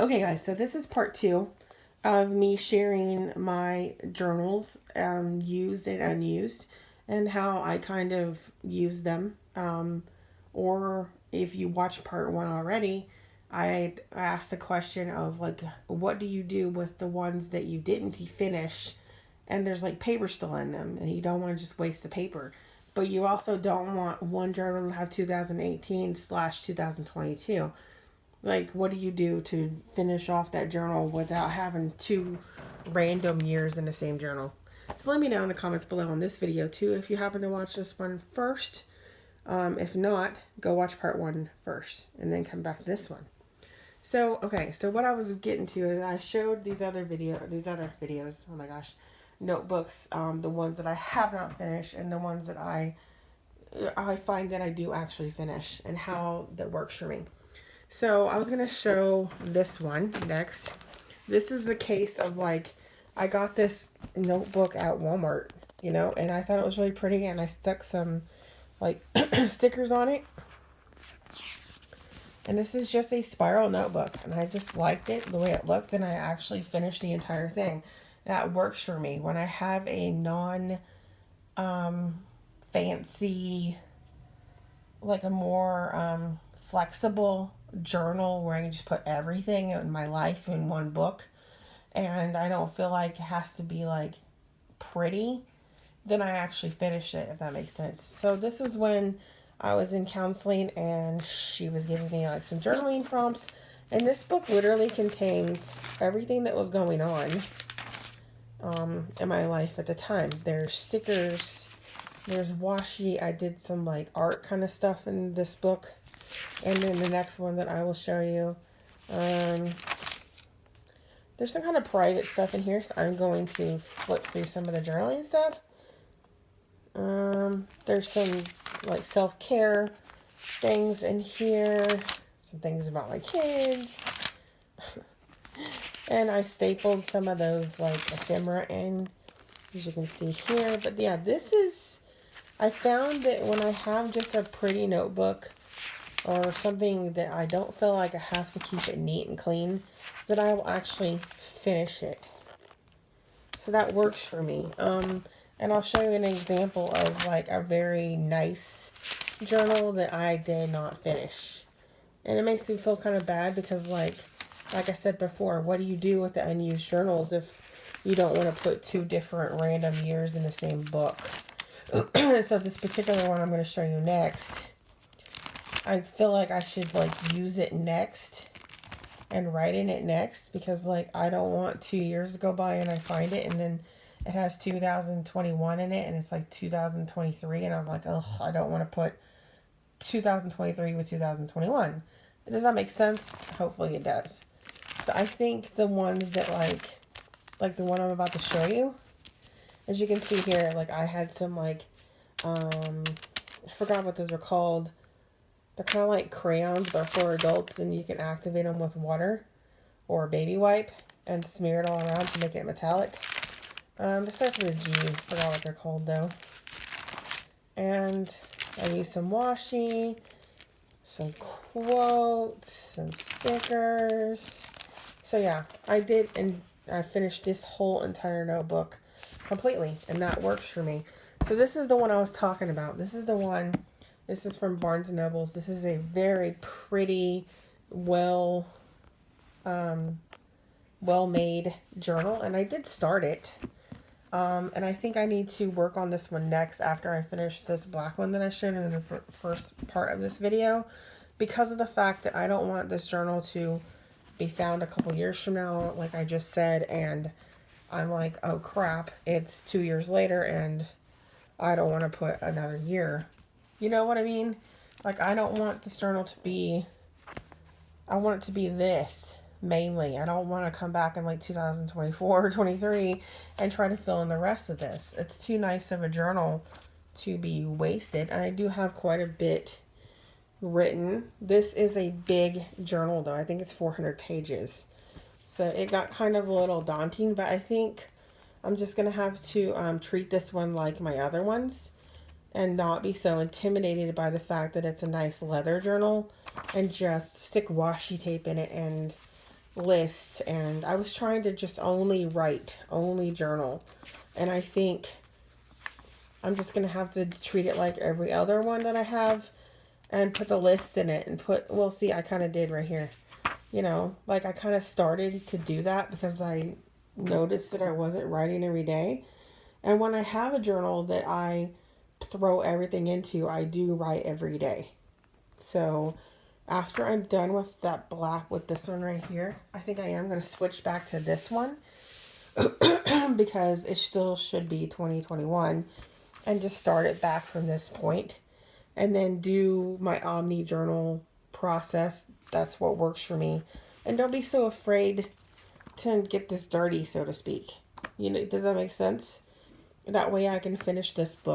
Okay, guys, so this is part two of me sharing my journals, used and unused, and how I kind of use them. Or if you watched part one already, I asked the question of like, what do you do with the ones that you didn't finish, and there's like paper still in them, and you don't want to just waste the paper, but you also don't want one journal to have 2018/2022. Like, what do you do to finish off that journal without having two random years in the same journal? So let me know in the comments below on this video too if you happen to watch this one first. If not, go watch part one first and then come back to this one. So, okay, so what I was getting to is I showed these other videos, oh my gosh, notebooks, the ones that I have not finished and the ones that I find that I do actually finish and how that works for me. So I was going to show this one next. This is the case of like, I got this notebook at Walmart, and I thought it was really pretty, and I stuck some like stickers on it. And this is just a spiral notebook, and I just liked it the way it looked, and I actually finished the entire thing. That works for me when I have a non fancy, like a more flexible journal where I can just put everything in my life in one book, and I don't feel like it has to be like pretty, then I actually finish it, if that makes sense. So this was when I was in counseling and she was giving me like some journaling prompts, and this book literally contains everything that was going on in my life at the time. There's stickers, there's washi. I did some like art kind of stuff in this book. And then the next one that I will show you, there's some kind of private stuff in here, so I'm going to flip through some of the journaling stuff. There's some like self-care things in here, some things about my kids. And I stapled some of those like ephemera in, as you can see here. But yeah, I found that when I have just a pretty notebook, or something that I don't feel like I have to keep it neat and clean, that I will actually finish it. So that works for me. And I'll show you an example of like a very nice journal that I did not finish. And it makes me feel kind of bad because like I said before, what do you do with the unused journals if you don't want to put two different random years in the same book? So this particular one I'm going to show you next, I feel like I should like use it next and write in it next, because like I don't want 2 years to go by and I find it and then it has 2021 in it and it's like 2023 and I'm like, ugh, I don't want to put 2023 with 2021. Does that make sense? Hopefully it does. So I think the ones that like the one I'm about to show you, as you can see here, like I had some like I forgot what those are called. They're kind of like crayons, but for adults, and you can activate them with water or a baby wipe and smear it all around to make it metallic. It starts with a G. Forgot what they're called, though. And I used some washi, some quotes, some stickers. So yeah, I did, and I finished this whole entire notebook completely, and that works for me. So this is the one I was talking about. This is the one... This is from Barnes & Nobles. This is a very pretty, well-made journal. And I did start it. And I think I need to work on this one next after I finish this black one that I showed in the first part of this video. Because of the fact that I don't want this journal to be found a couple years from now, like I just said. And I'm like, oh crap, it's 2 years later and I don't want to put another year. You know what I mean? Like, I don't want this journal to be... I want it to be this, mainly. I don't want to come back in, like, 2024 or 23 and try to fill in the rest of this. It's too nice of a journal to be wasted. And I do have quite a bit written. This is a big journal, though. I think it's 400 pages. So it got kind of a little daunting, but I think I'm just going to have to treat this one like my other ones, and not be so intimidated by the fact that it's a nice leather journal, and just stick washi tape in it and lists, and I was trying to just only write, only journal. And I think I'm just going to have to treat it like every other one that I have and put the lists in it and put, well, see, I kind of did right here. You know, like I kind of started to do that because I noticed that I wasn't writing every day. And when I have a journal that I throw everything into, I do write every day. So after I'm done with that black, with this one right here, I think I am going to switch back to this one because it still should be 2021, and just start it back from this point and then do my Omni journal process. That's what works for me. And don't be so afraid to get this dirty, so to speak. You know, does that make sense? That way I can finish this book.